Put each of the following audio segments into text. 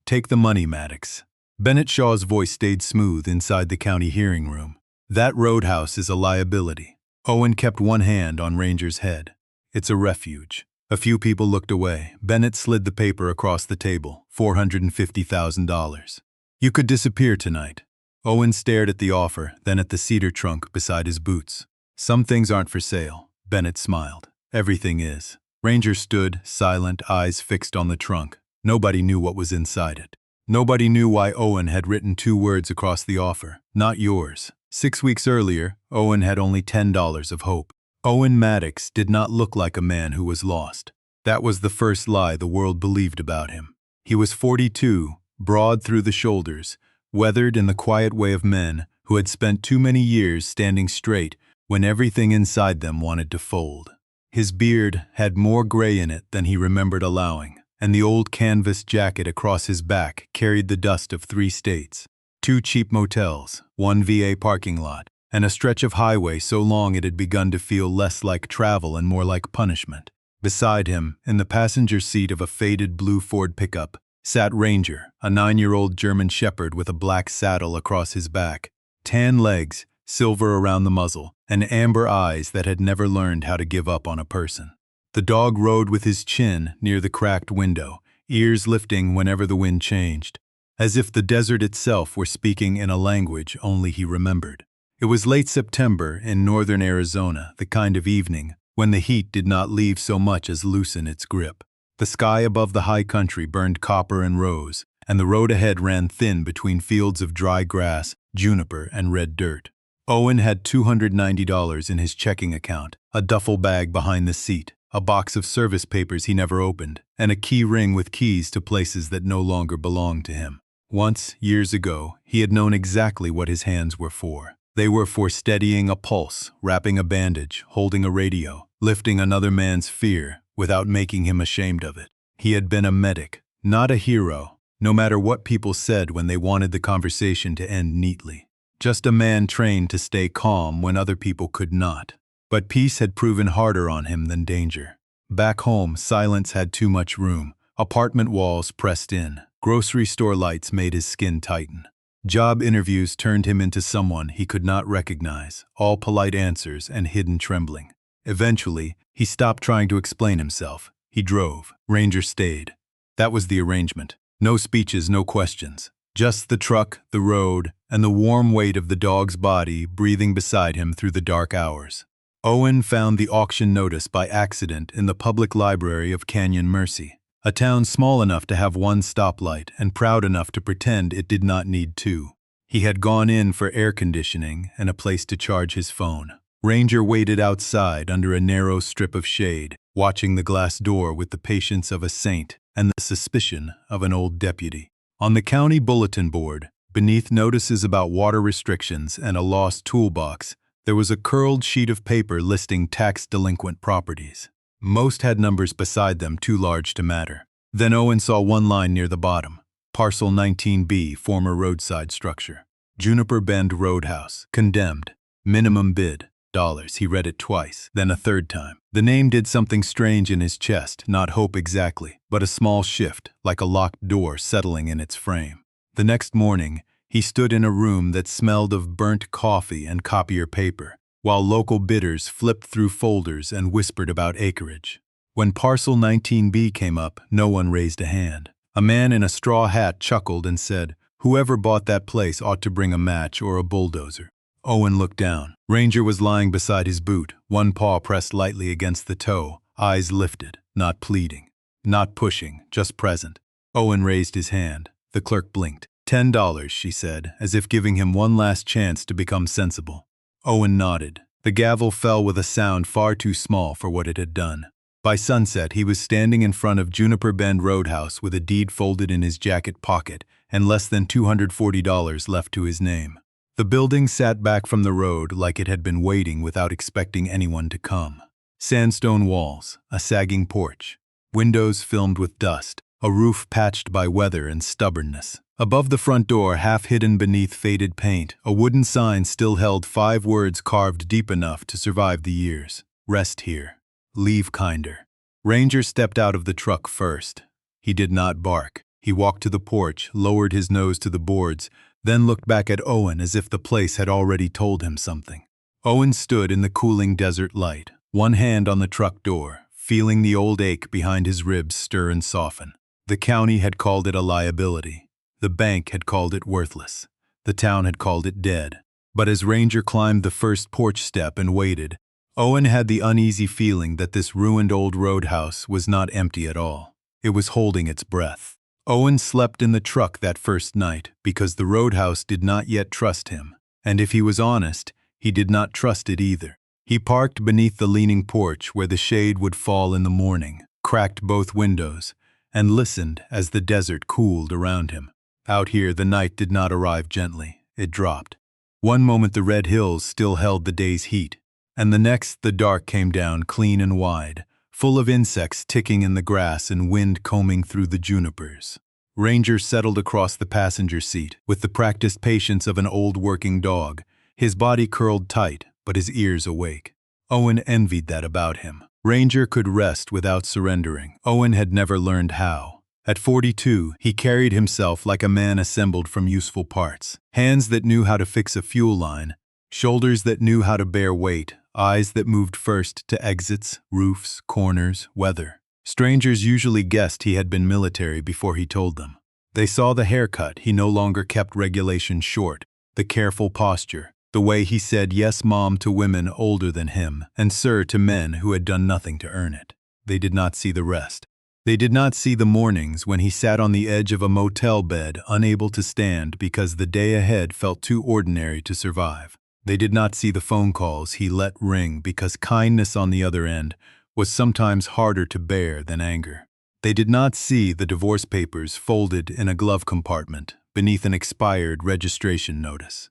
Take the money, Maddox. Bennett Shaw's voice stayed smooth inside the county hearing room. That Roadhouse is a liability. Owen kept one hand on Ranger's head. It's a refuge. A few people looked away. Bennett slid the paper across the table. $450,000. You could disappear tonight. Owen stared at the offer, then at the cedar trunk beside his boots. Some things aren't for sale. Bennett smiled. Everything is. Ranger stood, silent, eyes fixed on the trunk. Nobody knew what was inside it. Nobody knew why Owen had written 2 words across the offer. Not yours. 6 weeks earlier, Owen had only $10 of hope. Owen Maddox did not look like a man who was lost. That was the first lie the world believed about him. He was 42, broad through the shoulders, weathered in the quiet way of men who had spent too many years standing straight when everything inside them wanted to fold. His beard had more gray in it than he remembered allowing, and the old canvas jacket across his back carried the dust of 3 states, 2 cheap motels, 1 VA parking lot, and a stretch of highway so long it had begun to feel less like travel and more like punishment. Beside him, in the passenger seat of a faded blue Ford pickup, sat Ranger, a 9-year-old German shepherd with a black saddle across his back, tan legs, silver around the muzzle, and amber eyes that had never learned how to give up on a person. The dog rode with his chin near the cracked window, ears lifting whenever the wind changed, as if the desert itself were speaking in a language only he remembered. It was late September in northern Arizona, the kind of evening when the heat did not leave so much as loosen its grip. The sky above the high country burned copper and rose, and the road ahead ran thin between fields of dry grass, juniper, and red dirt. Owen had $290 in his checking account, a duffel bag behind the seat, a box of service papers he never opened, and a key ring with keys to places that no longer belonged to him. Once, years ago, he had known exactly what his hands were for. They were for steadying a pulse, wrapping a bandage, holding a radio, lifting another man's fear without making him ashamed of it. He had been a medic, not a hero, no matter what people said when they wanted the conversation to end neatly. Just a man trained to stay calm when other people could not. But peace had proven harder on him than danger. Back home, silence had too much room. Apartment walls pressed in. Grocery store lights made his skin tighten. Job interviews turned him into someone he could not recognize, all polite answers and hidden trembling. Eventually, he stopped trying to explain himself. He drove. Ranger stayed. That was the arrangement. No speeches, no questions. Just the truck, the road, and the warm weight of the dog's body breathing beside him through the dark hours. Owen found the auction notice by accident in the public library of Canyon Mercy, a town small enough to have 1 stoplight and proud enough to pretend it did not need 2. He had gone in for air conditioning and a place to charge his phone. Ranger waited outside under a narrow strip of shade, watching the glass door with the patience of a saint and the suspicion of an old deputy. On the county bulletin board, beneath notices about water restrictions and a lost toolbox, there was a curled sheet of paper listing tax-delinquent properties. Most had numbers beside them too large to matter. Then Owen saw one line near the bottom. Parcel 19B, former roadside structure. Juniper Bend Roadhouse, condemned. Minimum bid, dollars. He read it twice, then a third time. The name did something strange in his chest, not hope exactly, but a small shift, like a locked door settling in its frame. The next morning, he stood in a room that smelled of burnt coffee and copier paper, while local bidders flipped through folders and whispered about acreage. When Parcel 19B came up, no one raised a hand. A man in a straw hat chuckled and said, "Whoever bought that place ought to bring a match or a bulldozer." Owen looked down. Ranger was lying beside his boot, one paw pressed lightly against the toe, eyes lifted, not pleading, not pushing, just present. Owen raised his hand. The clerk blinked. $10, she said, as if giving him one last chance to become sensible. Owen nodded. The gavel fell with a sound far too small for what it had done. By sunset, he was standing in front of Juniper Bend Roadhouse with a deed folded in his jacket pocket and less than $240 left to his name. The building sat back from the road like it had been waiting without expecting anyone to come. Sandstone walls, a sagging porch, windows filmed with dust, a roof patched by weather and stubbornness. Above the front door, half hidden beneath faded paint, a wooden sign still held 5 words carved deep enough to survive the years. Rest here. Leave kinder. Ranger stepped out of the truck first. He did not bark. He walked to the porch, lowered his nose to the boards, then looked back at Owen as if the place had already told him something. Owen stood in the cooling desert light, one hand on the truck door, feeling the old ache behind his ribs stir and soften. The county had called it a liability. The bank had called it worthless. The town had called it dead. But as Ranger climbed the first porch step and waited, Owen had the uneasy feeling that this ruined old roadhouse was not empty at all. It was holding its breath. Owen slept in the truck that first night because the roadhouse did not yet trust him, and if he was honest, he did not trust it either. He parked beneath the leaning porch where the shade would fall in the morning, cracked both windows, and listened as the desert cooled around him. Out here, the night did not arrive gently. It dropped. One moment the red hills still held the day's heat, and the next the dark came down clean and wide, full of insects ticking in the grass and wind combing through the junipers. Ranger settled across the passenger seat with the practiced patience of an old working dog, his body curled tight but his ears awake. Owen envied that about him. Ranger could rest without surrendering. Owen had never learned how. At 42, he carried himself like a man assembled from useful parts. Hands that knew how to fix a fuel line, shoulders that knew how to bear weight, eyes that moved first to exits, roofs, corners, weather. Strangers usually guessed he had been military before he told them. They saw the haircut he no longer kept regulation short, the careful posture, the way he said yes mom to women older than him and sir to men who had done nothing to earn it. They did not see the rest. They did not see the mornings when he sat on the edge of a motel bed unable to stand because the day ahead felt too ordinary to survive. They did not see the phone calls he let ring because kindness on the other end was sometimes harder to bear than anger. They did not see the divorce papers folded in a glove compartment beneath an expired registration notice,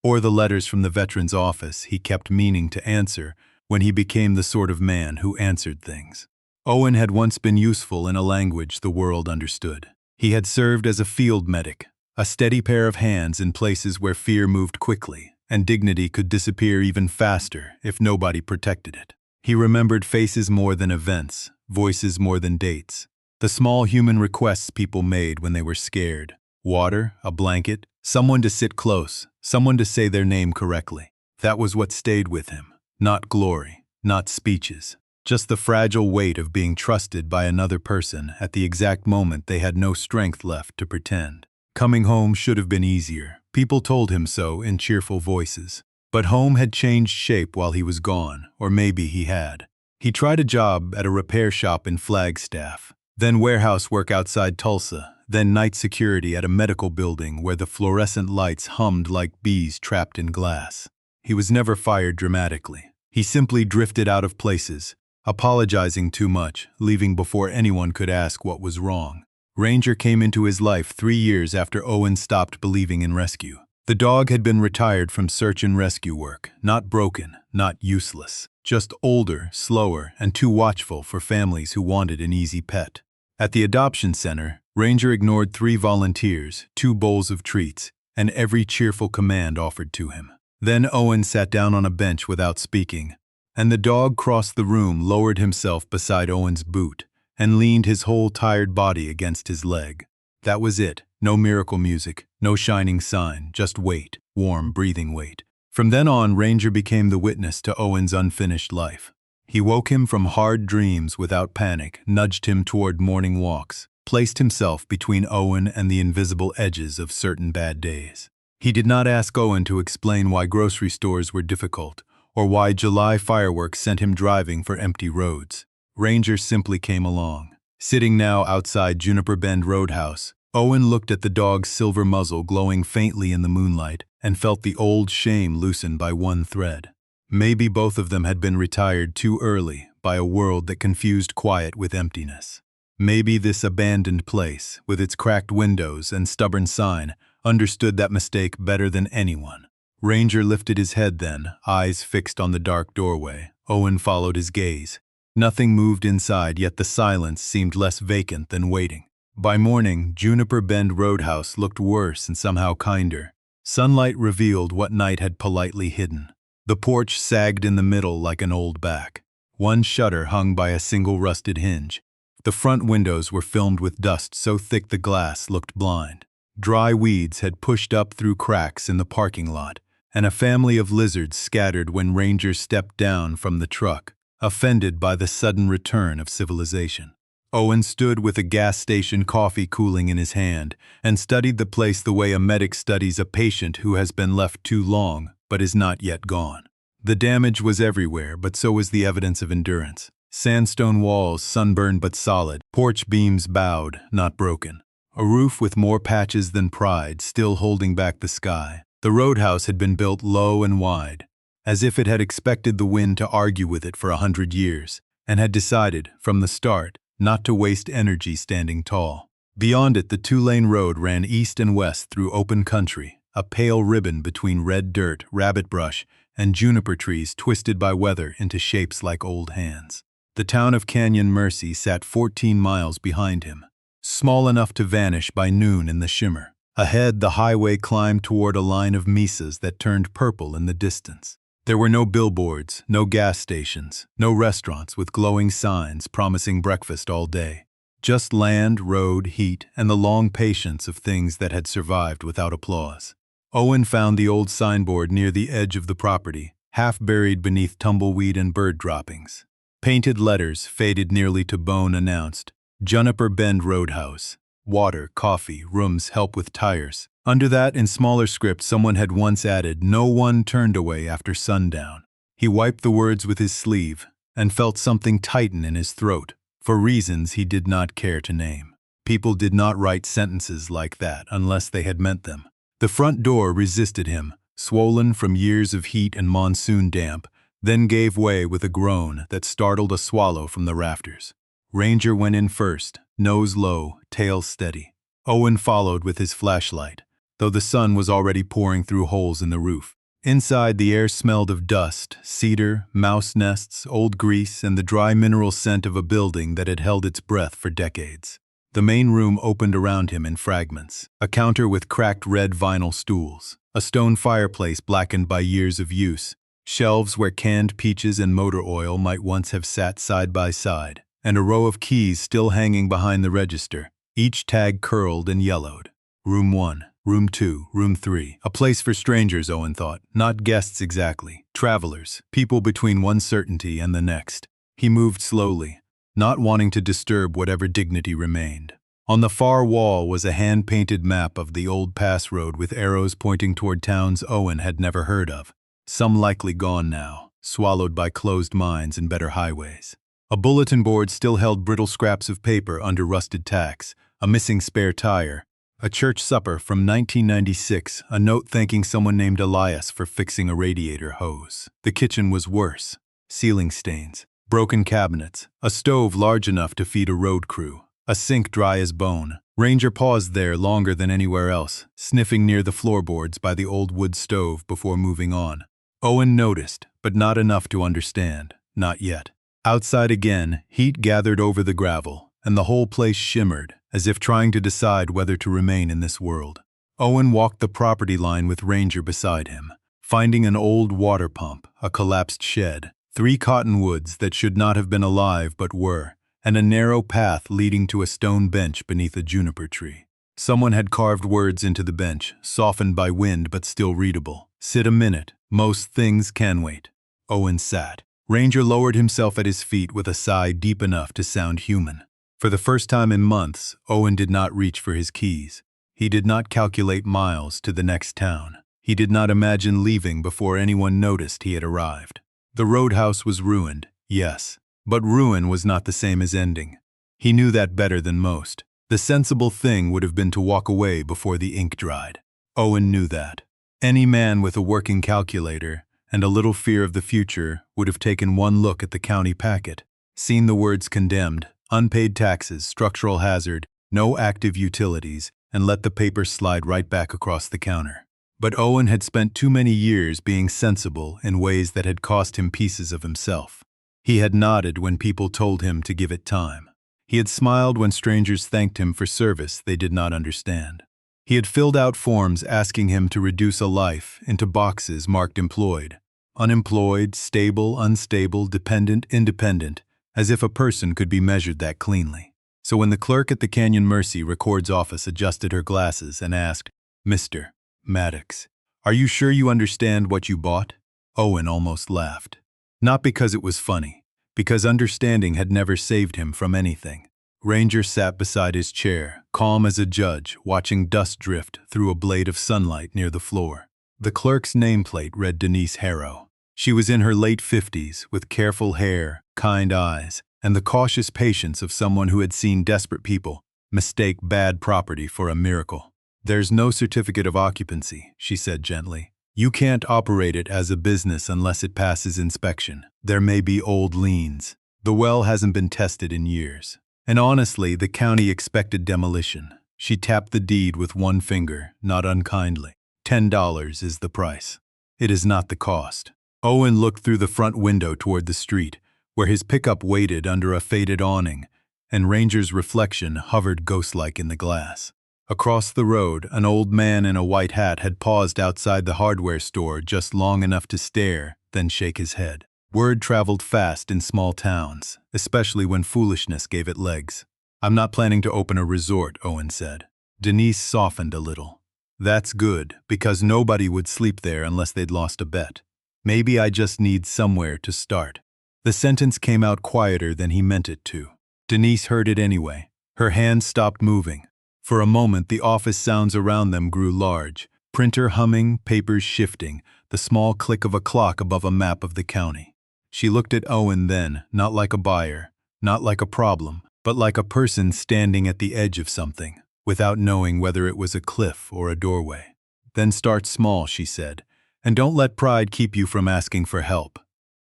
or the letters from the veteran's office he kept meaning to answer when he became the sort of man who answered things. Owen had once been useful in a language the world understood. He had served as a field medic, a steady pair of hands in places where fear moved quickly, and dignity could disappear even faster if nobody protected it. He remembered faces more than events, voices more than dates, the small human requests people made when they were scared. Water, a blanket, someone to sit close, someone to say their name correctly. That was what stayed with him. Not glory, not speeches, just the fragile weight of being trusted by another person at the exact moment they had no strength left to pretend. Coming home should have been easier. People told him so in cheerful voices. But home had changed shape while he was gone, or maybe he had. He tried a job at a repair shop in Flagstaff, then warehouse work outside Tulsa, then night security at a medical building where the fluorescent lights hummed like bees trapped in glass. He was never fired dramatically. He simply drifted out of places, apologizing too much, leaving before anyone could ask what was wrong. Ranger came into his life 3 years after Owen stopped believing in rescue. The dog had been retired from search and rescue work, not broken, not useless, just older, slower, and too watchful for families who wanted an easy pet. At the adoption center, Ranger ignored 3 volunteers, 2 bowls of treats, and every cheerful command offered to him. Then Owen sat down on a bench without speaking, and the dog crossed the room, lowered himself beside Owen's boot, and leaned his whole tired body against his leg. That was it. No miracle music, no shining sign, just weight, warm, breathing weight. From then on, Ranger became the witness to Owen's unfinished life. He woke him from hard dreams without panic, nudged him toward morning walks, placed himself between Owen and the invisible edges of certain bad days. He did not ask Owen to explain why grocery stores were difficult, or why July fireworks sent him driving for empty roads. Ranger simply came along. Sitting now outside Juniper Bend Roadhouse, Owen looked at the dog's silver muzzle glowing faintly in the moonlight and felt the old shame loosened by one thread. Maybe both of them had been retired too early by a world that confused quiet with emptiness. Maybe this abandoned place, with its cracked windows and stubborn sign, understood that mistake better than anyone. Ranger lifted his head then, eyes fixed on the dark doorway. Owen followed his gaze. Nothing moved inside, yet the silence seemed less vacant than waiting. By morning, Juniper Bend Roadhouse looked worse and somehow kinder. Sunlight revealed what night had politely hidden. The porch sagged in the middle like an old back. One shutter hung by a single rusted hinge. The front windows were filmed with dust so thick the glass looked blind. Dry weeds had pushed up through cracks in the parking lot, and a family of lizards scattered when Ranger stepped down from the truck, offended by the sudden return of civilization. Owen stood with a gas station coffee cooling in his hand and studied the place the way a medic studies a patient who has been left too long but is not yet gone. The damage was everywhere, but so was the evidence of endurance. Sandstone walls, sunburned but solid, porch beams bowed, not broken. A roof with more patches than pride, still holding back the sky. The roadhouse had been built low and wide, as if it had expected the wind to argue with it for 100 years, and had decided, from the start, not to waste energy standing tall. Beyond it, the two-lane road ran east and west through open country, a pale ribbon between red dirt, rabbit brush, and juniper trees twisted by weather into shapes like old hands. The town of Canyon Mercy sat 14 miles behind him, small enough to vanish by noon in the shimmer. Ahead, the highway climbed toward a line of mesas that turned purple in the distance. There were no billboards, no gas stations, no restaurants with glowing signs promising breakfast all day. Just land, road, heat, and the long patience of things that had survived without applause. Owen found the old signboard near the edge of the property, half buried beneath tumbleweed and bird droppings. Painted letters, faded nearly to bone, announced, Juniper Bend Roadhouse. Water, coffee, rooms, help with tires. Under that, in smaller script, someone had once added, no one turned away after sundown. He wiped the words with his sleeve and felt something tighten in his throat, for reasons he did not care to name. People did not write sentences like that unless they had meant them. The front door resisted him, swollen from years of heat and monsoon damp, then gave way with a groan that startled a swallow from the rafters. Ranger went in first, nose low, tail steady. Owen followed with his flashlight, though the sun was already pouring through holes in the roof. Inside, the air smelled of dust, cedar, mouse nests, old grease, and the dry mineral scent of a building that had held its breath for decades. The main room opened around him in fragments, a counter with cracked red vinyl stools, a stone fireplace blackened by years of use, shelves where canned peaches and motor oil might once have sat side by side, and a row of keys still hanging behind the register, each tag curled and yellowed. Room 1, Room 2, Room 3. A place for strangers, Owen thought, not guests exactly, travelers, people between one certainty and the next. He moved slowly, not wanting to disturb whatever dignity remained. On the far wall was a hand-painted map of the old pass road with arrows pointing toward towns Owen had never heard of, some likely gone now, swallowed by closed mines and better highways. A bulletin board still held brittle scraps of paper under rusted tacks, a missing spare tire, a church supper from 1996, a note thanking someone named Elias for fixing a radiator hose. The kitchen was worse. Ceiling stains, broken cabinets, a stove large enough to feed a road crew, a sink dry as bone. Ranger paused there longer than anywhere else, sniffing near the floorboards by the old wood stove before moving on. Owen noticed, but not enough to understand. Not yet. Outside again, heat gathered over the gravel, and the whole place shimmered, as if trying to decide whether to remain in this world. Owen walked the property line with Ranger beside him, finding an old water pump, a collapsed shed, 3 cottonwoods that should not have been alive but were, and a narrow path leading to a stone bench beneath a juniper tree. Someone had carved words into the bench, softened by wind but still readable. Sit a minute, most things can wait. Owen sat. Ranger lowered himself at his feet with a sigh deep enough to sound human. For the first time in months, Owen did not reach for his keys. He did not calculate miles to the next town. He did not imagine leaving before anyone noticed he had arrived. The roadhouse was ruined, yes, but ruin was not the same as ending. He knew that better than most. The sensible thing would have been to walk away before the ink dried. Owen knew that. Any man with a working calculator and a little fear of the future would have taken one look at the county packet, seen the words condemned, unpaid taxes, structural hazard, no active utilities, and let the paper slide right back across the counter. But Owen had spent too many years being sensible in ways that had cost him pieces of himself. He had nodded when people told him to give it time. He had smiled when strangers thanked him for service they did not understand. He had filled out forms asking him to reduce a life into boxes marked employed, unemployed, stable, unstable, dependent, independent, as if a person could be measured that cleanly. So when the clerk at the Canyon Mercy Records office adjusted her glasses and asked, "Mr. Maddox, are you sure you understand what you bought?" Owen almost laughed. Not because it was funny, because understanding had never saved him from anything. Ranger sat beside his chair, calm as a judge, watching dust drift through a blade of sunlight near the floor. The clerk's nameplate read Denise Harrow. She was in her late 50s, with careful hair, kind eyes, and the cautious patience of someone who had seen desperate people mistake bad property for a miracle. "There's no certificate of occupancy," she said gently. "You can't operate it as a business unless it passes inspection. There may be old liens. The well hasn't been tested in years. And honestly, the county expected demolition." She tapped the deed with one finger, not unkindly. $10 is the price. It is not the cost. Owen looked through the front window toward the street, where his pickup waited under a faded awning, and Ranger's reflection hovered ghost-like in the glass. Across the road, an old man in a white hat had paused outside the hardware store just long enough to stare, then shake his head. Word traveled fast in small towns, especially when foolishness gave it legs. "I'm not planning to open a resort," Owen said. Denise softened a little. "That's good, because nobody would sleep there unless they'd lost a bet. Maybe I just need somewhere to start." The sentence came out quieter than he meant it to. Denise heard it anyway. Her hands stopped moving. For a moment, the office sounds around them grew large. Printer humming, papers shifting, the small click of a clock above a map of the county. She looked at Owen then, not like a buyer, not like a problem, but like a person standing at the edge of something, without knowing whether it was a cliff or a doorway. "Then start small," she said, "and don't let pride keep you from asking for help."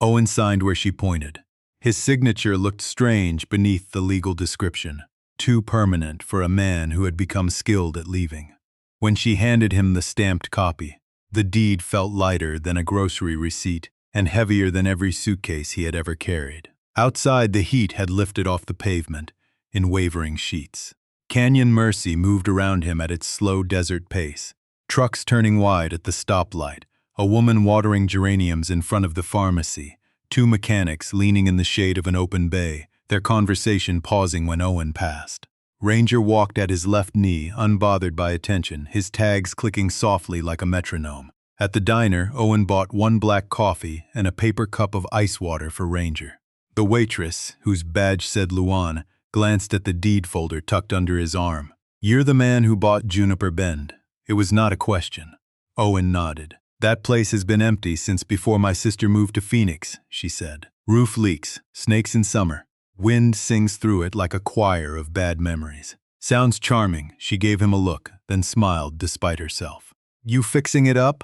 Owen signed where she pointed. His signature looked strange beneath the legal description, too permanent for a man who had become skilled at leaving. When she handed him the stamped copy, the deed felt lighter than a grocery receipt and heavier than every suitcase he had ever carried. Outside, the heat had lifted off the pavement in wavering sheets. Canyon Mercy moved around him at its slow desert pace, trucks turning wide at the stoplight, a woman watering geraniums in front of the pharmacy, two mechanics leaning in the shade of an open bay, their conversation pausing when Owen passed. Ranger walked at his left knee, unbothered by attention, his tags clicking softly like a metronome. At the diner, Owen bought one black coffee and a paper cup of ice water for Ranger. The waitress, whose badge said Luan, glanced at the deed folder tucked under his arm. "You're the man who bought Juniper Bend." It was not a question. Owen nodded. "That place has been empty since before my sister moved to Phoenix," she said. "Roof leaks, snakes in summer. Wind sings through it like a choir of bad memories." "Sounds charming." She gave him a look, then smiled despite herself. "You fixing it up?"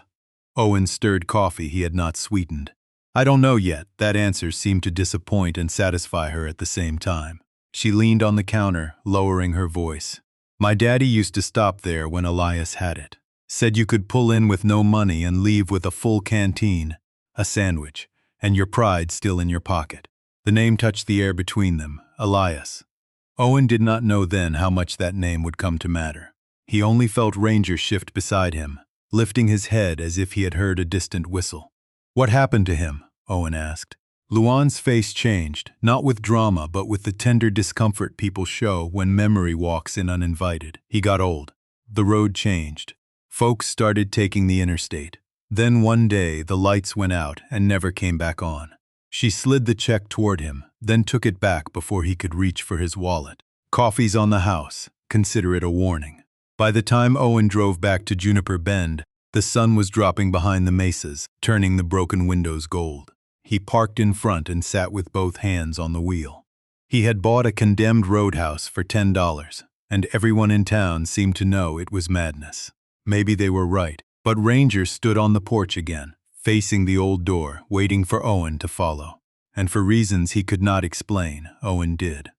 Owen stirred coffee he had not sweetened. "I don't know yet." That answer seemed to disappoint and satisfy her at the same time. She leaned on the counter, lowering her voice. "My daddy used to stop there when Elias had it. Said you could pull in with no money and leave with a full canteen, a sandwich, and your pride still in your pocket." The name touched the air between them, Elias. Owen did not know then how much that name would come to matter. He only felt Ranger shift beside him, lifting his head as if he had heard a distant whistle. "What happened to him?" Owen asked. Luan's face changed, not with drama but with the tender discomfort people show when memory walks in uninvited. "He got old. The road changed. Folks started taking the interstate. Then one day the lights went out and never came back on." She slid the check toward him, then took it back before he could reach for his wallet. "Coffee's on the house. Consider it a warning." By the time Owen drove back to Juniper Bend, the sun was dropping behind the mesas, turning the broken windows gold. He parked in front and sat with both hands on the wheel. He had bought a condemned Roadhouse for $10, and everyone in town seemed to know it was madness. Maybe they were right, but Ranger stood on the porch again, facing the old door, waiting for Owen to follow. And for reasons he could not explain, Owen did.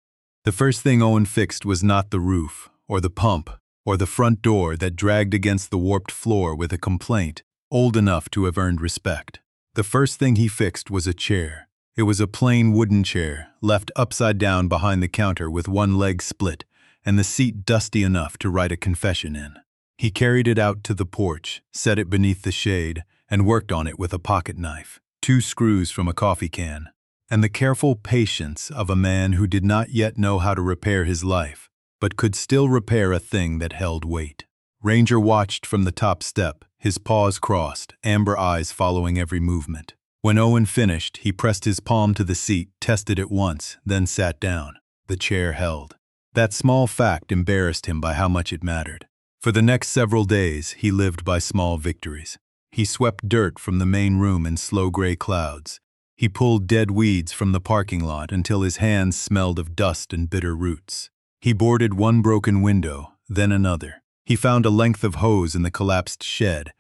The first thing Owen fixed was not the roof, or the pump, or the front door that dragged against the warped floor with a complaint old enough to have earned respect. The first thing he fixed was a chair. It was a plain wooden chair, left upside down behind the counter with one leg split, and the seat dusty enough to write a confession in. He carried it out to the porch, set it beneath the shade, and worked on it with a pocket knife. 2 screws from a coffee can. and the careful patience of a man who did not yet know how to repair his life, but could still repair a thing that held weight. Ranger watched from the top step, his paws crossed, amber eyes following every movement. When Owen finished, he pressed his palm to the seat, tested it once, then sat down. The chair held. That small fact embarrassed him by how much it mattered. For the next several days, he lived by small victories. He swept dirt from the main room in slow gray clouds. He pulled dead weeds from the parking lot until his hands smelled of dust and bitter roots. He boarded one broken window, then another. He found a length of hose in the collapsed shed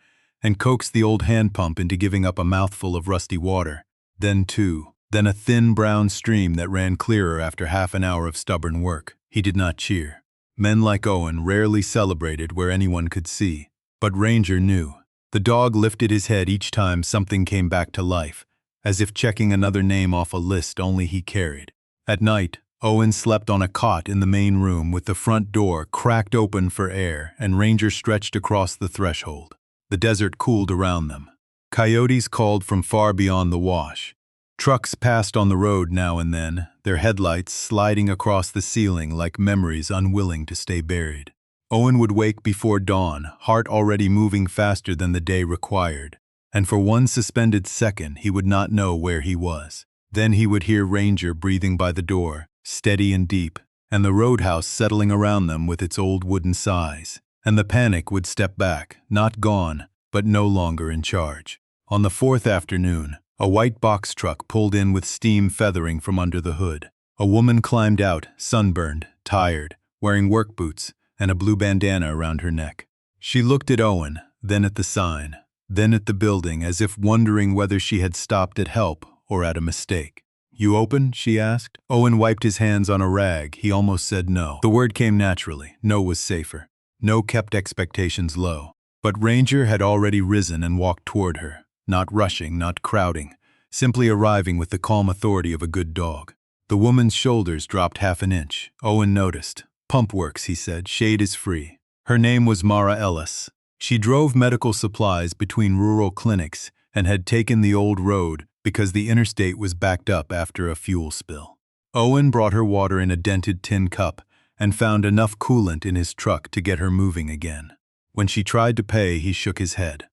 and coaxed the old hand pump into giving up a mouthful of rusty water. Then two. Then a thin brown stream that ran clearer after half an hour of stubborn work. He did not cheer. Men like Owen rarely celebrated where anyone could see. But Ranger knew. The dog lifted his head each time something came back to life, as if checking another name off a list only he carried. At night, Owen slept on a cot in the main room with the front door cracked open for air, and Ranger stretched across the threshold. The desert cooled around them. Coyotes called from far beyond the wash. Trucks passed on the road now and then, their headlights sliding across the ceiling like memories unwilling to stay buried. Owen would wake before dawn, heart already moving faster than the day required, and for one suspended second he would not know where he was. Then he would hear Ranger breathing by the door, steady and deep, and the roadhouse settling around them with its old wooden sighs. And the panic would step back, not gone, but no longer in charge. On the fourth afternoon, a white box truck pulled in with steam feathering from under the hood. A woman climbed out, sunburned, tired, wearing work boots and a blue bandana around her neck. She looked at Owen, then at the sign, then at the building as if wondering whether she had stopped at help or at a mistake. "You open?" she asked. Owen wiped his hands on a rag. He almost said no. The word came naturally. No was safer. No kept expectations low. But Ranger had already risen and walked toward her, not rushing, not crowding, simply arriving with the calm authority of a good dog. The woman's shoulders dropped half an inch. Owen noticed. "Pump works," he said. "Shade is free." Her name was Mara Ellis. She drove medical supplies between rural clinics and had taken the old road because the interstate was backed up after a fuel spill. Owen brought her water in a dented tin cup and found enough coolant in his truck to get her moving again. When she tried to pay, he shook his head.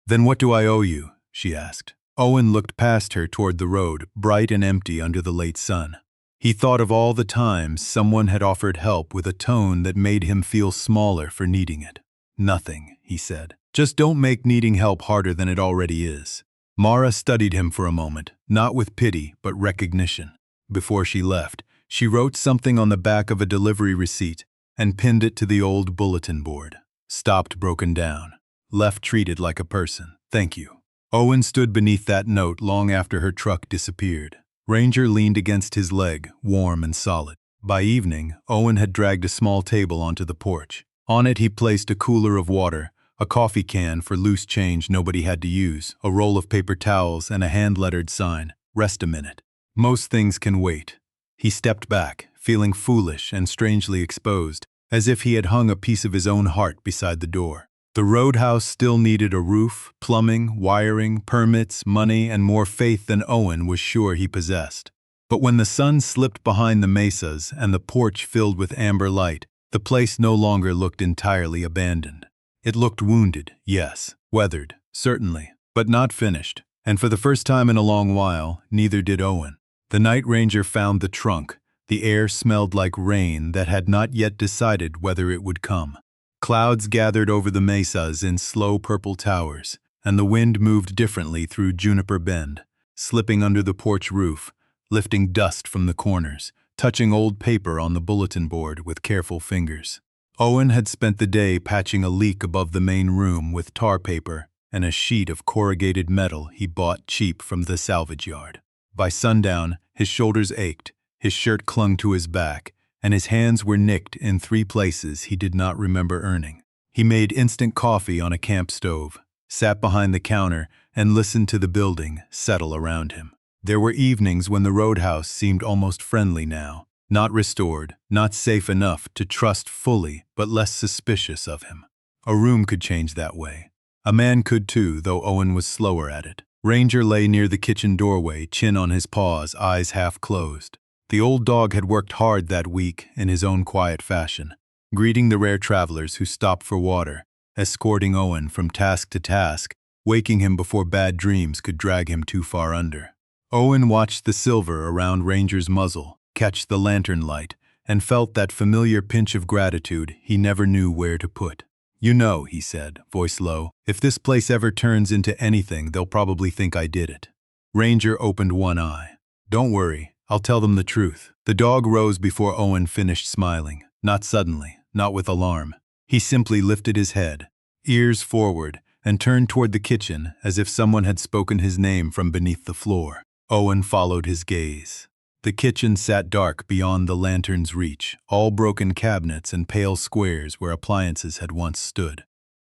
"Then what do I owe you?" she asked. Owen looked past her toward the road, bright and empty under the late sun. He thought of all the times someone had offered help with a tone that made him feel smaller for needing it. "Nothing," he said. "Just don't make needing help harder than it already is." Mara studied him for a moment, not with pity, but recognition. Before she left, she wrote something on the back of a delivery receipt and pinned it to the old bulletin board. "Stopped broken down. Left treated like a person. Thank you." Owen stood beneath that note long after her truck disappeared. Ranger leaned against his leg, warm and solid. By evening, Owen had dragged a small table onto the porch. On it he placed a cooler of water, a coffee can for loose change nobody had to use, a roll of paper towels, and a hand-lettered sign, "Rest a minute." Most things can wait. He stepped back, feeling foolish and strangely exposed, as if he had hung a piece of his own heart beside the door. The roadhouse still needed a roof, plumbing, wiring, permits, money, and more faith than Owen was sure he possessed. But when the sun slipped behind the mesas and the porch filled with amber light, the place no longer looked entirely abandoned. It looked wounded, yes, weathered, certainly, but not finished. And for the first time in a long while, neither did Owen. The night ranger found the trunk. The air smelled like rain that had not yet decided whether it would come. Clouds gathered over the mesas in slow purple towers, and the wind moved differently through Juniper Bend, slipping under the porch roof, lifting dust from the corners, touching old paper on the bulletin board with careful fingers. Owen had spent the day patching a leak above the main room with tar paper and a sheet of corrugated metal he bought cheap from the salvage yard. By sundown, his shoulders ached, his shirt clung to his back, and his hands were nicked in 3 places he did not remember earning. He made instant coffee on a camp stove, sat behind the counter, and listened to the building settle around him. There were evenings when the roadhouse seemed almost friendly now, not restored, not safe enough to trust fully, but less suspicious of him. A room could change that way. A man could too, though Owen was slower at it. Ranger lay near the kitchen doorway, chin on his paws, eyes half closed. The old dog had worked hard that week in his own quiet fashion, greeting the rare travelers who stopped for water, escorting Owen from task to task, waking him before bad dreams could drag him too far under. Owen watched the silver around Ranger's muzzle catch the lantern light and felt that familiar pinch of gratitude he never knew where to put. "You know," he said, voice low, "if this place ever turns into anything, they'll probably think I did it." Ranger opened one eye. "Don't worry, I'll tell them the truth." The dog rose before Owen finished smiling, not suddenly, not with alarm. He simply lifted his head, ears forward, and turned toward the kitchen as if someone had spoken his name from beneath the floor. Owen followed his gaze. The kitchen sat dark beyond the lantern's reach, all broken cabinets and pale squares where appliances had once stood.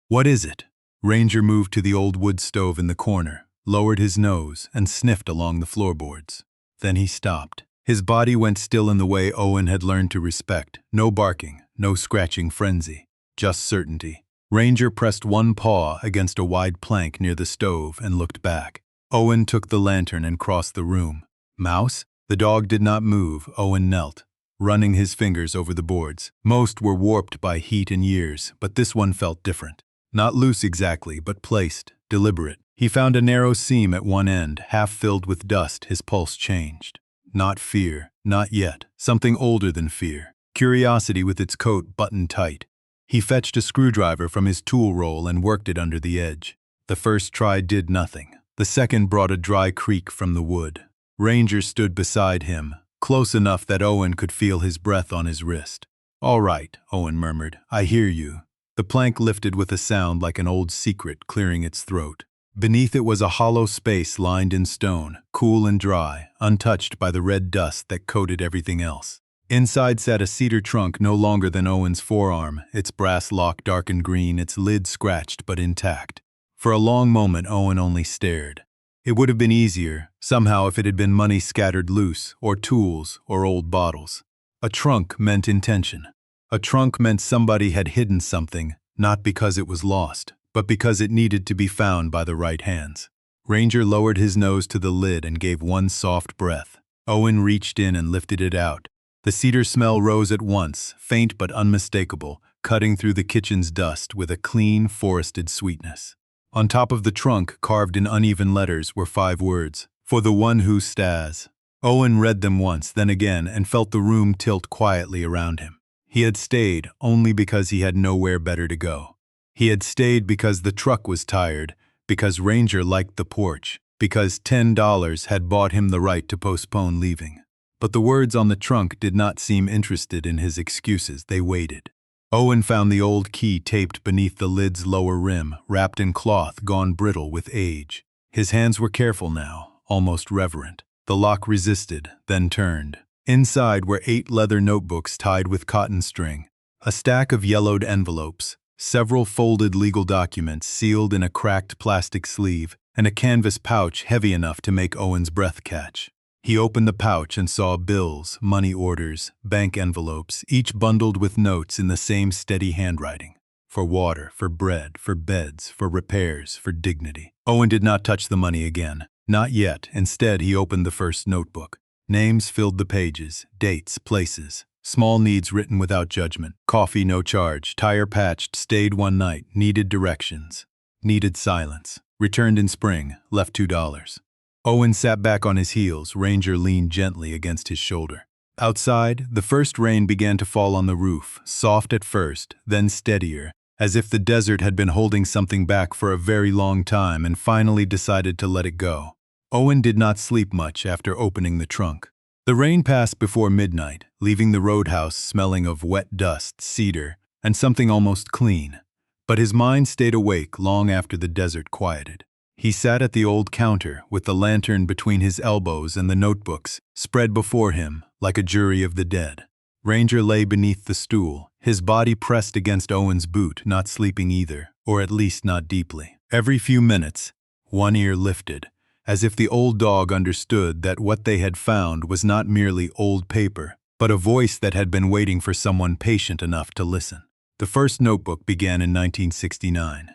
"What is it?" Ranger moved to the old wood stove in the corner, lowered his nose, and sniffed along the floorboards. Then he stopped. His body went still in the way Owen had learned to respect. No barking, no scratching frenzy, just certainty. Ranger pressed one paw against a wide plank near the stove and looked back. Owen took the lantern and crossed the room. "Mouse?" The dog did not move. Owen knelt, running his fingers over the boards. Most were warped by heat and years, but this one felt different. Not loose exactly, but placed, deliberate. He found a narrow seam at one end, half filled with dust. His pulse changed. Not fear, not yet. Something older than fear. Curiosity with its coat buttoned tight. He fetched a screwdriver from his tool roll and worked it under the edge. The first try did nothing. The second brought a dry creak from the wood. Ranger stood beside him, close enough that Owen could feel his breath on his wrist. "All right," Owen murmured. "I hear you." The plank lifted with a sound like an old secret clearing its throat. Beneath it was a hollow space lined in stone, cool and dry, untouched by the red dust that coated everything else. Inside sat a cedar trunk no longer than Owen's forearm, its brass lock darkened green, its lid scratched but intact. For a long moment Owen only stared. It would have been easier, somehow, if it had been money scattered loose, or tools, or old bottles. A trunk meant intention. A trunk meant somebody had hidden something, not because it was lost, but because it needed to be found by the right hands. Ranger lowered his nose to the lid and gave one soft breath. Owen reached in and lifted it out. The cedar smell rose at once, faint but unmistakable, cutting through the kitchen's dust with a clean, forested sweetness. On top of the trunk, carved in uneven letters, were 5 words, "For the one who stas." Owen read them once, then again, and felt the room tilt quietly around him. He had stayed only because he had nowhere better to go. He had stayed because the truck was tired, because Ranger liked the porch, because $10 had bought him the right to postpone leaving. But the words on the trunk did not seem interested in his excuses. They waited. Owen found the old key taped beneath the lid's lower rim, wrapped in cloth gone brittle with age. His hands were careful now, almost reverent. The lock resisted, then turned. Inside were 8 leather notebooks tied with cotton string, a stack of yellowed envelopes, several folded legal documents sealed in a cracked plastic sleeve, and a canvas pouch heavy enough to make Owen's breath catch. He opened the pouch and saw bills, money orders, bank envelopes, each bundled with notes in the same steady handwriting. For water, for bread, for beds, for repairs, for dignity. Owen did not touch the money again. Not yet. Instead, he opened the first notebook. Names filled the pages, dates, places. Small needs written without judgment. Coffee no charge, tire patched, stayed one night, needed directions. Needed silence. Returned in spring, left $2. Owen sat back on his heels. Ranger leaned gently against his shoulder. Outside, the first rain began to fall on the roof, soft at first, then steadier, as if the desert had been holding something back for a very long time and finally decided to let it go. Owen did not sleep much after opening the trunk. The rain passed before midnight, leaving the roadhouse smelling of wet dust, cedar, and something almost clean. But his mind stayed awake long after the desert quieted. He sat at the old counter with the lantern between his elbows and the notebooks spread before him like a jury of the dead. Ranger lay beneath the stool, his body pressed against Owen's boot, not sleeping either, or at least not deeply. Every few minutes, one ear lifted, as if the old dog understood that what they had found was not merely old paper, but a voice that had been waiting for someone patient enough to listen. The first notebook began in 1969.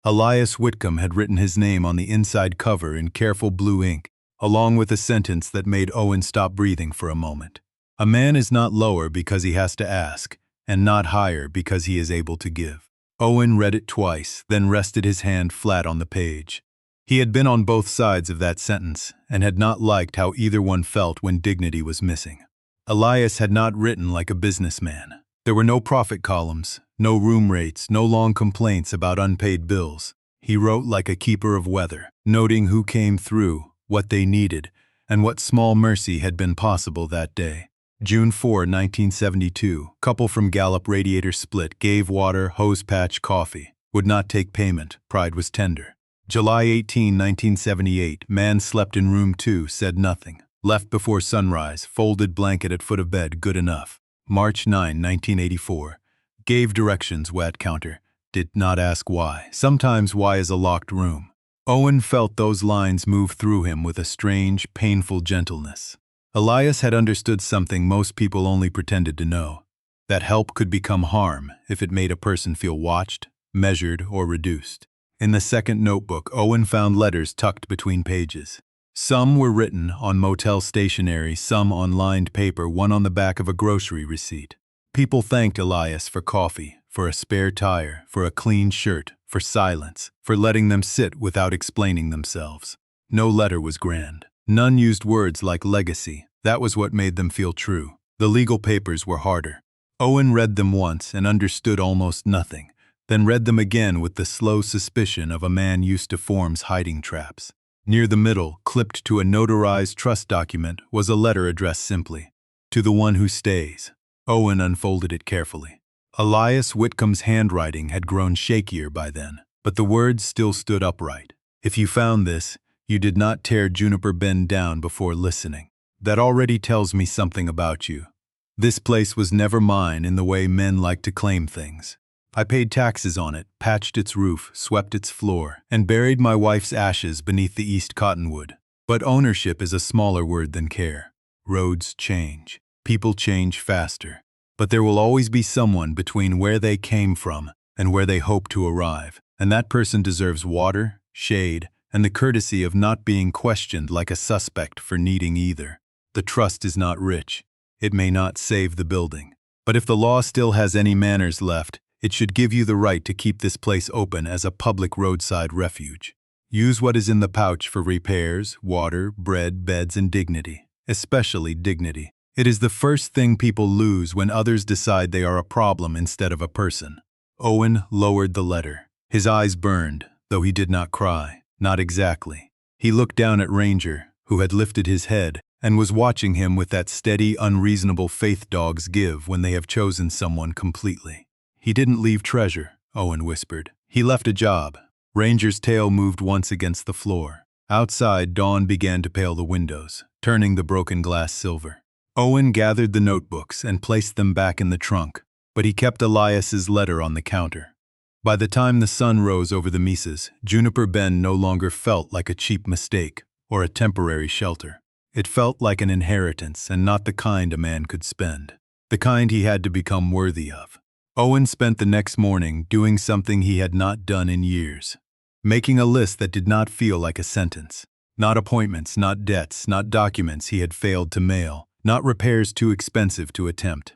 Elias Whitcomb had written his name on the inside cover in careful blue ink, along with a sentence that made Owen stop breathing for a moment. A man is not lower because he has to ask, and not higher because he is able to give. Owen read it twice, then rested his hand flat on the page. He had been on both sides of that sentence, and had not liked how either one felt when dignity was missing. Elias had not written like a businessman. There were no profit columns, no room rates, no long complaints about unpaid bills. He wrote like a keeper of weather, noting who came through, what they needed, and what small mercy had been possible that day. June 4, 1972, couple from Gallup radiator split, gave water, hose patch, coffee. Would not take payment, pride was tender. July 18, 1978, man slept in room 2, said nothing. Left before sunrise, folded blanket at foot of bed, good enough. March 9, 1984, gave directions, wet counter. Did not ask why. Sometimes why is a locked room. Owen felt those lines move through him with a strange, painful gentleness. Elias had understood something most people only pretended to know, that help could become harm if it made a person feel watched, measured, or reduced. In the second notebook, Owen found letters tucked between pages. Some were written on motel stationery, some on lined paper, one on the back of a grocery receipt. People thanked Elias for coffee, for a spare tire, for a clean shirt, for silence, for letting them sit without explaining themselves. No letter was grand. None used words like legacy. That was what made them feel true. The legal papers were harder. Owen read them once and understood almost nothing, then read them again with the slow suspicion of a man used to forms hiding traps. Near the middle, clipped to a notarized trust document, was a letter addressed simply, "To the one who stays." Owen unfolded it carefully. Elias Whitcomb's handwriting had grown shakier by then, but the words still stood upright. "If you found this, you did not tear Juniper Bend down before listening. That already tells me something about you. This place was never mine in the way men like to claim things. I paid taxes on it, patched its roof, swept its floor, and buried my wife's ashes beneath the East Cottonwood. But ownership is a smaller word than care. Roads change. People change faster. But there will always be someone between where they came from and where they hope to arrive, and that person deserves water, shade, and the courtesy of not being questioned like a suspect for needing either. The trust is not rich. It may not save the building. But if the law still has any manners left, it should give you the right to keep this place open as a public roadside refuge. Use what is in the pouch for repairs, water, bread, beds, and dignity, especially dignity. It is the first thing people lose when others decide they are a problem instead of a person." Owen lowered the letter. His eyes burned, though he did not cry. Not exactly. He looked down at Ranger, who had lifted his head, and was watching him with that steady, unreasonable faith dogs give when they have chosen someone completely. "He didn't leave treasure," Owen whispered. "He left a job." Ranger's tail moved once against the floor. Outside, dawn began to pale the windows, turning the broken glass silver. Owen gathered the notebooks and placed them back in the trunk, but he kept Elias's letter on the counter. By the time the sun rose over the mesas, Juniper Bend no longer felt like a cheap mistake or a temporary shelter. It felt like an inheritance, and not the kind a man could spend. The kind he had to become worthy of. Owen spent the next morning doing something he had not done in years. Making a list that did not feel like a sentence. Not appointments, not debts, not documents he had failed to mail, not repairs too expensive to attempt.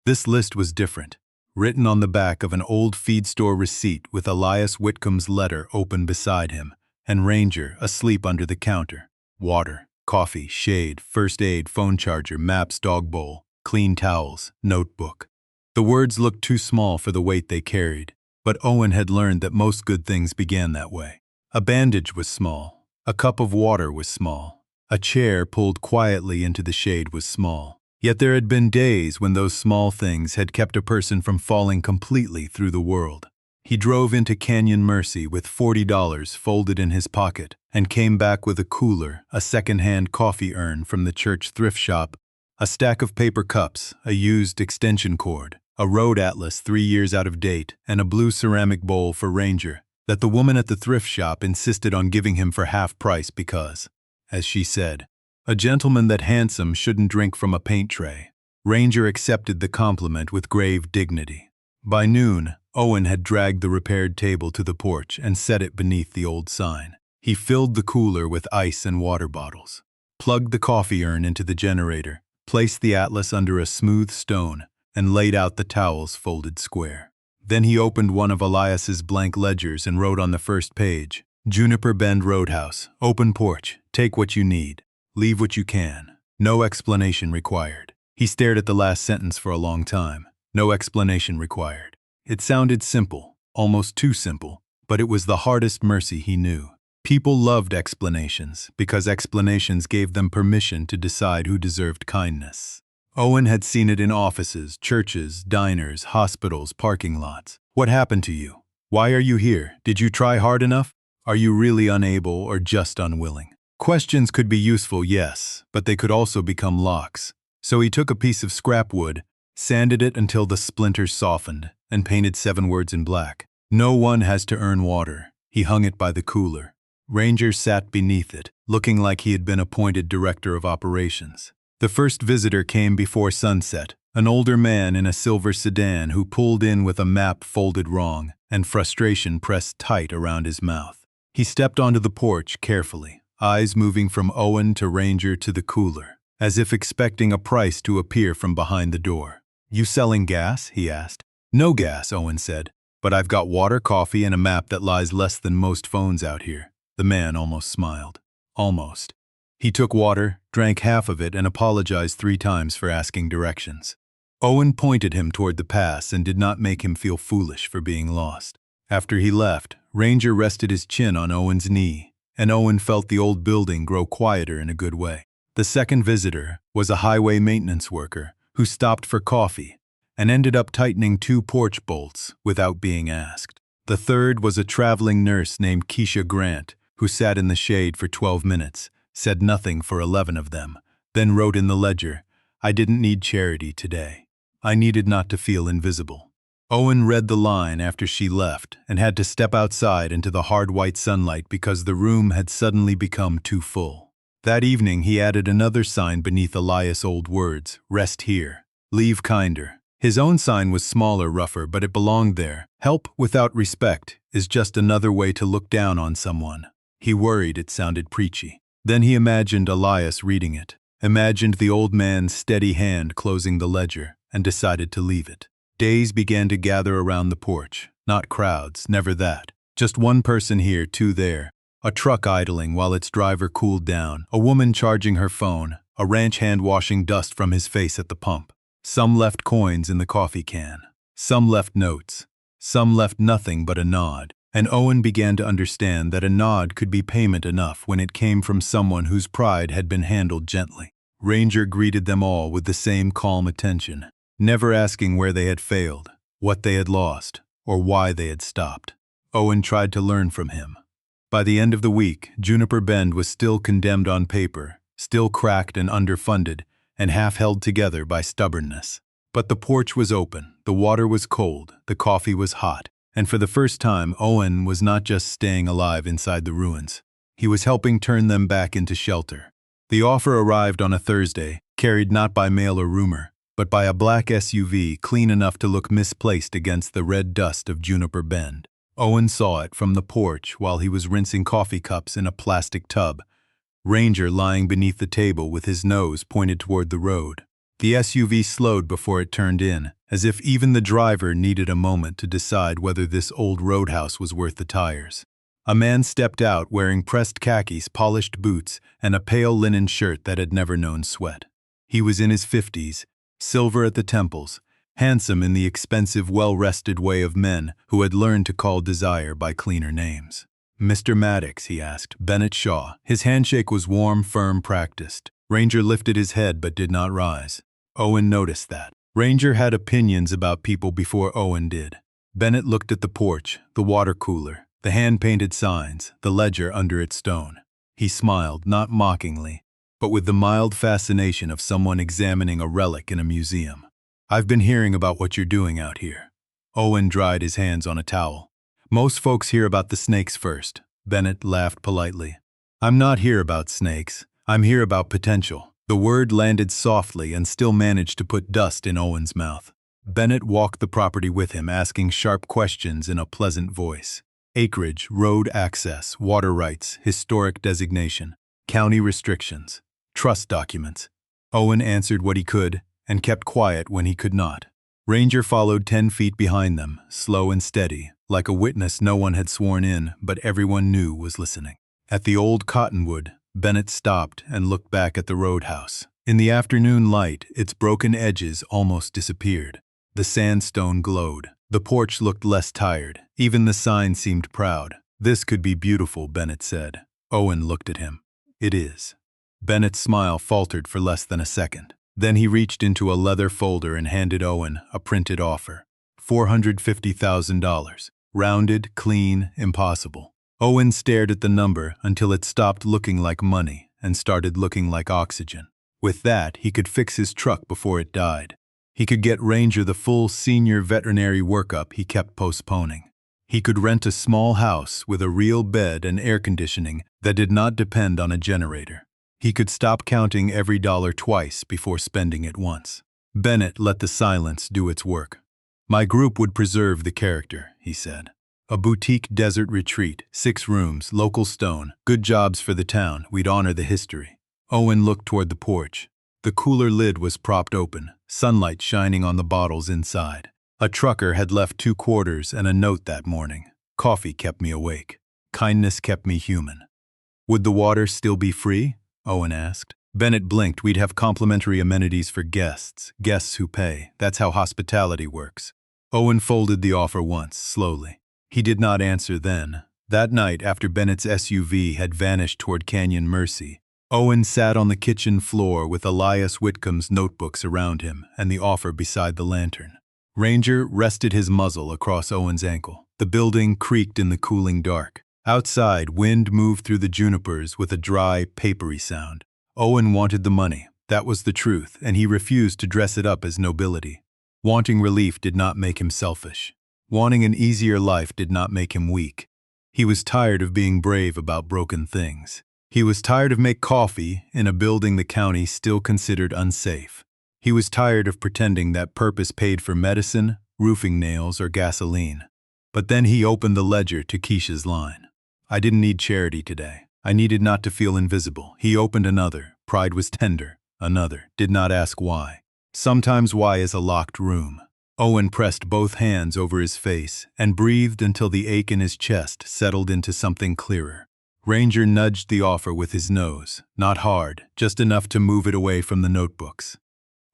This list was different. Written on the back of an old feed store receipt with Elias Whitcomb's letter open beside him, and Ranger asleep under the counter. Water, coffee, shade, first aid, phone charger, maps, dog bowl, clean towels, notebook. The words looked too small for the weight they carried, but Owen had learned that most good things began that way. A bandage was small. A cup of water was small. A chair pulled quietly into the shade was small. Yet there had been days when those small things had kept a person from falling completely through the world. He drove into Canyon Mercy with $40 folded in his pocket and came back with a cooler, a second-hand coffee urn from the church thrift shop, a stack of paper cups, a used extension cord, a road atlas 3 years out of date, and a blue ceramic bowl for Ranger that the woman at the thrift shop insisted on giving him for half price because, as she said, a gentleman that handsome shouldn't drink from a paint tray. Ranger accepted the compliment with grave dignity. By noon, Owen had dragged the repaired table to the porch and set it beneath the old sign. He filled the cooler with ice and water bottles, plugged the coffee urn into the generator, placed the atlas under a smooth stone, and laid out the towels folded square. Then he opened one of Elias's blank ledgers and wrote on the first page, "Juniper Bend Roadhouse, open porch, take what you need, leave what you can. No explanation required." He stared at the last sentence for a long time. No explanation required. It sounded simple, almost too simple, but it was the hardest mercy he knew. People loved explanations because explanations gave them permission to decide who deserved kindness. Owen had seen it in offices, churches, diners, hospitals, parking lots. "What happened to you? Why are you here? Did you try hard enough? Are you really unable or just unwilling?" Questions could be useful, yes, but they could also become locks. So he took a piece of scrap wood, sanded it until the splinters softened, and painted 7 words in black. "No one has to earn water." He hung it by the cooler. Ranger sat beneath it, looking like he had been appointed director of operations. The first visitor came before sunset, an older man in a silver sedan who pulled in with a map folded wrong and frustration pressed tight around his mouth. He stepped onto the porch carefully, eyes moving from Owen to Ranger to the cooler, as if expecting a price to appear from behind the door. "You selling gas?" he asked. "No gas," Owen said, "but I've got water, coffee, and a map that lies less than most phones out here." The man almost smiled. Almost. He took water, drank half of it, and apologized 3 times for asking directions. Owen pointed him toward the pass and did not make him feel foolish for being lost. After he left, Ranger rested his chin on Owen's knee, and Owen felt the old building grow quieter in a good way. The second visitor was a highway maintenance worker who stopped for coffee and ended up tightening 2 porch bolts without being asked. The third was a traveling nurse named Keisha Grant, who sat in the shade for 12 minutes, said nothing for 11 of them, then wrote in the ledger, "I didn't need charity today. I needed not to feel invisible." Owen read the line after she left and had to step outside into the hard white sunlight because the room had suddenly become too full. That evening he added another sign beneath Elias' old words, "Rest here. Leave kinder." His own sign was smaller, rougher, but it belonged there. Help without respect is just another way to look down on someone. He worried it sounded preachy. Then he imagined Elias reading it, imagined the old man's steady hand closing the ledger, and decided to leave it. Days began to gather around the porch. Not crowds, never that. Just one person here, 2 there. A truck idling while its driver cooled down, a woman charging her phone, a ranch hand washing dust from his face at the pump. Some left coins in the coffee can. Some left notes. Some left nothing but a nod. And Owen began to understand that a nod could be payment enough when it came from someone whose pride had been handled gently. Ranger greeted them all with the same calm attention, never asking where they had failed, what they had lost, or why they had stopped. Owen tried to learn from him. By the end of the week, Juniper Bend was still condemned on paper, still cracked and underfunded, and half held together by stubbornness. But the porch was open, the water was cold, the coffee was hot. And for the first time, Owen was not just staying alive inside the ruins. He was helping turn them back into shelter. The offer arrived on a Thursday, carried not by mail or rumor, but by a black SUV clean enough to look misplaced against the red dust of Juniper Bend. Owen saw it from the porch while he was rinsing coffee cups in a plastic tub, Ranger lying beneath the table with his nose pointed toward the road. The SUV slowed before it turned in, as if even the driver needed a moment to decide whether this old roadhouse was worth the tires. A man stepped out wearing pressed khakis, polished boots, and a pale linen shirt that had never known sweat. He was in his 50s, silver at the temples, handsome in the expensive, well-rested way of men who had learned to call desire by cleaner names. "Mr. Maddox," he asked, "Bennett Shaw." His handshake was warm, firm, practiced. Ranger lifted his head but did not rise. Owen noticed that. Ranger had opinions about people before Owen did. Bennett looked at the porch, the water cooler, the hand-painted signs, the ledger under its stone. He smiled, not mockingly, but with the mild fascination of someone examining a relic in a museum. "I've been hearing about what you're doing out here." Owen dried his hands on a towel. "Most folks hear about the snakes first." Bennett laughed politely. "I'm not here about snakes. I'm here about potential." The word landed softly and still managed to put dust in Owen's mouth. Bennett walked the property with him, asking sharp questions in a pleasant voice. Acreage, road access, water rights, historic designation, county restrictions, trust documents. Owen answered what he could and kept quiet when he could not. Ranger followed 10 feet behind them, slow and steady, like a witness no one had sworn in but everyone knew was listening. At the old cottonwood, Bennett stopped and looked back at the roadhouse. In the afternoon light, its broken edges almost disappeared. The sandstone glowed. The porch looked less tired. Even the sign seemed proud. "This could be beautiful," Bennett said. Owen looked at him. "It is." Bennett's smile faltered for less than a second. Then he reached into a leather folder and handed Owen a printed offer. $450,000. Rounded, clean, impossible. Owen stared at the number until it stopped looking like money and started looking like oxygen. With that, he could fix his truck before it died. He could get Ranger the full senior veterinary workup he kept postponing. He could rent a small house with a real bed and air conditioning that did not depend on a generator. He could stop counting every dollar twice before spending it once. Bennett let the silence do its work. "My group would preserve the character," he said. "A boutique desert retreat, 6 rooms, local stone, good jobs for the town, we'd honor the history." Owen looked toward the porch. The cooler lid was propped open, sunlight shining on the bottles inside. A trucker had left 2 quarters and a note that morning. "Coffee kept me awake. Kindness kept me human." "Would the water still be free?" Owen asked. Bennett blinked. "We'd have complimentary amenities for guests who pay. That's how hospitality works." Owen folded the offer once, slowly. He did not answer then. That night, after Bennett's SUV had vanished toward Canyon Mercy, Owen sat on the kitchen floor with Elias Whitcomb's notebooks around him and the offer beside the lantern. Ranger rested his muzzle across Owen's ankle. The building creaked in the cooling dark. Outside, wind moved through the junipers with a dry, papery sound. Owen wanted the money. That was the truth, and he refused to dress it up as nobility. Wanting relief did not make him selfish. Wanting an easier life did not make him weak. He was tired of being brave about broken things. He was tired of making coffee in a building the county still considered unsafe. He was tired of pretending that purpose paid for medicine, roofing nails, or gasoline. But then he opened the ledger to Keisha's line. "I didn't need charity today. I needed not to feel invisible." He opened another. Pride was tender. Another. Did not ask why. Sometimes why is a locked room. Owen pressed both hands over his face and breathed until the ache in his chest settled into something clearer. Ranger nudged the offer with his nose. Not hard, just enough to move it away from the notebooks.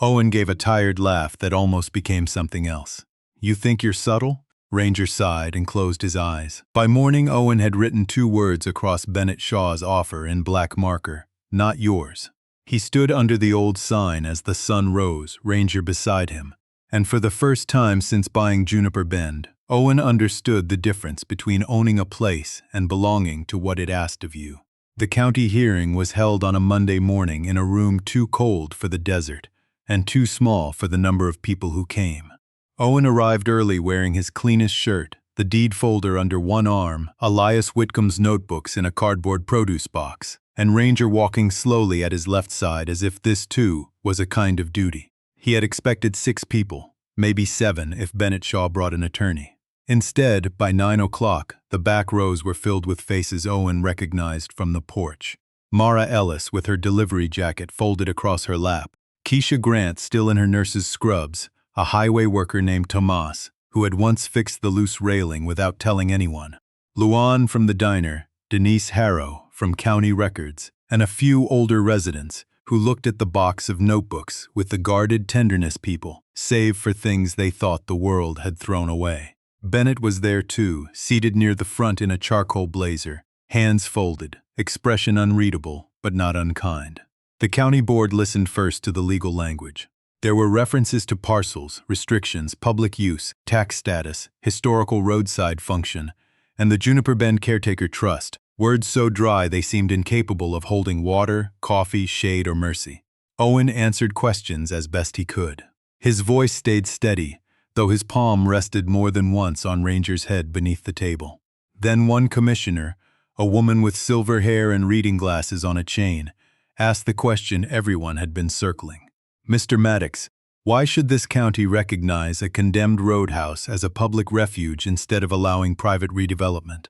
Owen gave a tired laugh that almost became something else. "You think you're subtle?" Ranger sighed and closed his eyes. By morning, Owen had written 2 words across Bennett Shaw's offer in black marker. "Not yours." He stood under the old sign as the sun rose, Ranger beside him. And for the first time since buying Juniper Bend, Owen understood the difference between owning a place and belonging to what it asked of you. The county hearing was held on a Monday morning in a room too cold for the desert and too small for the number of people who came. Owen arrived early wearing his cleanest shirt, the deed folder under one arm, Elias Whitcomb's notebooks in a cardboard produce box, and Ranger walking slowly at his left side as if this, too, was a kind of duty. He had expected 6 people, maybe 7 if Bennett Shaw brought an attorney. Instead, by 9 o'clock, the back rows were filled with faces Owen recognized from the porch. Mara Ellis with her delivery jacket folded across her lap. Keisha Grant still in her nurse's scrubs, a highway worker named Tomas, who had once fixed the loose railing without telling anyone. Luan from the diner, Denise Harrow from county records, and a few older residents who looked at the box of notebooks with the guarded tenderness people, save for things they thought the world had thrown away. Bennett was there too, seated near the front in a charcoal blazer, hands folded, expression unreadable but not unkind. The county board listened first to the legal language. There were references to parcels, restrictions, public use, tax status, historical roadside function, and the Juniper Bend Caretaker Trust, words so dry they seemed incapable of holding water, coffee, shade, or mercy. Owen answered questions as best he could. His voice stayed steady, though his palm rested more than once on Ranger's head beneath the table. Then one commissioner, a woman with silver hair and reading glasses on a chain, asked the question everyone had been circling. "Mr. Maddox, Why should this county recognize a condemned roadhouse as a public refuge instead of allowing private redevelopment?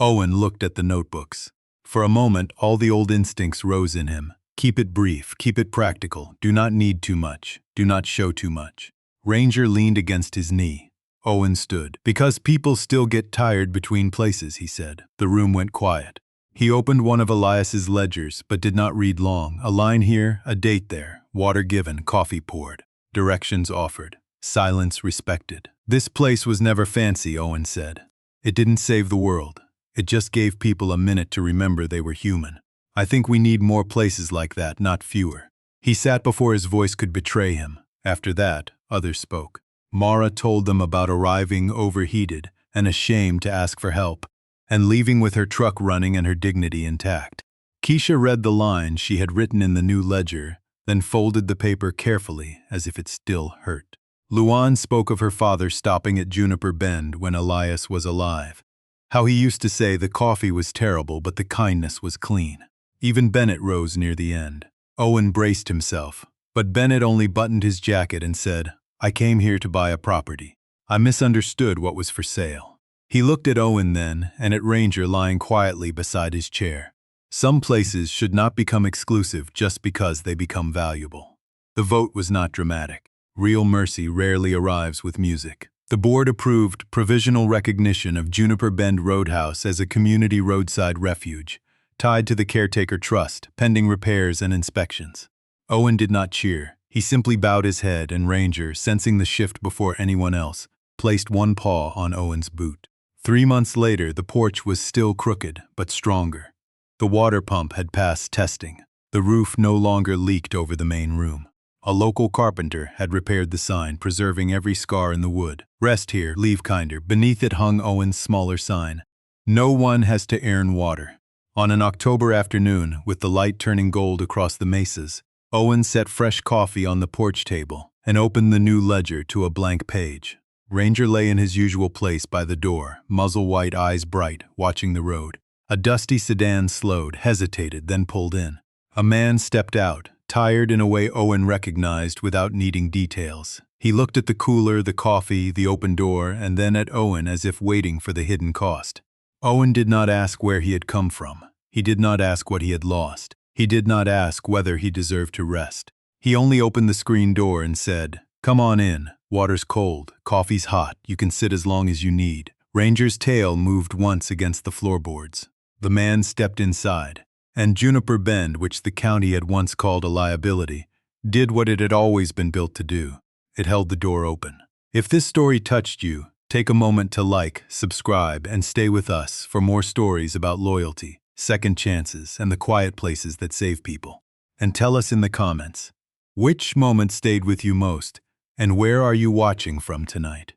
Owen looked at the notebooks. For a moment, all the old instincts rose in him. Keep it brief, keep it practical, do not need too much, do not show too much. Ranger leaned against his knee. Owen stood. Because people still get tired between places, he said. The room went quiet. He opened one of Elias's ledgers, but did not read long. A line here, a date there, water given, coffee poured, directions offered, silence respected. This place was never fancy, Owen said. It didn't save the world. It just gave people a minute to remember they were human. I think we need more places like that, not fewer. He sat before his voice could betray him. After that, others spoke. Mara told them about arriving overheated and ashamed to ask for help, and leaving with her truck running and her dignity intact. Keisha read the lines she had written in the new ledger, then folded the paper carefully as if it still hurt. Luan spoke of her father stopping at Juniper Bend when Elias was alive. How he used to say the coffee was terrible but the kindness was clean. Even Bennett rose near the end. Owen braced himself, but Bennett only buttoned his jacket and said, I came here to buy a property. I misunderstood what was for sale. He looked at Owen then, and at Ranger lying quietly beside his chair. Some places should not become exclusive just because they become valuable. The vote was not dramatic. Real mercy rarely arrives with music. The board approved provisional recognition of Juniper Bend Roadhouse as a community roadside refuge, tied to the caretaker trust, pending repairs and inspections. Owen did not cheer. He simply bowed his head, and Ranger, sensing the shift before anyone else, placed one paw on Owen's boot. 3 months later, the porch was still crooked, but stronger. The water pump had passed testing. The roof no longer leaked over the main room. A local carpenter had repaired the sign, preserving every scar in the wood. Rest here, leave kinder. Beneath it hung Owen's smaller sign. No one has to earn water. On an October afternoon, with the light turning gold across the mesas, Owen set fresh coffee on the porch table and opened the new ledger to a blank page. Ranger lay in his usual place by the door, muzzle white, eyes bright, watching the road. A dusty sedan slowed, hesitated, then pulled in. A man stepped out, tired in a way Owen recognized without needing details. He looked at the cooler, the coffee, the open door, and then at Owen as if waiting for the hidden cost. Owen did not ask where he had come from. He did not ask what he had lost. He did not ask whether he deserved to rest. He only opened the screen door and said, Come on in. Water's cold. Coffee's hot. You can sit as long as you need. Ranger's tail moved once against the floorboards. The man stepped inside, and Juniper Bend, which the county had once called a liability, did what it had always been built to do. It held the door open. If this story touched you, take a moment to like, subscribe, and stay with us for more stories about loyalty, second chances, and the quiet places that save people. And tell us in the comments, which moment stayed with you most, and where are you watching from tonight?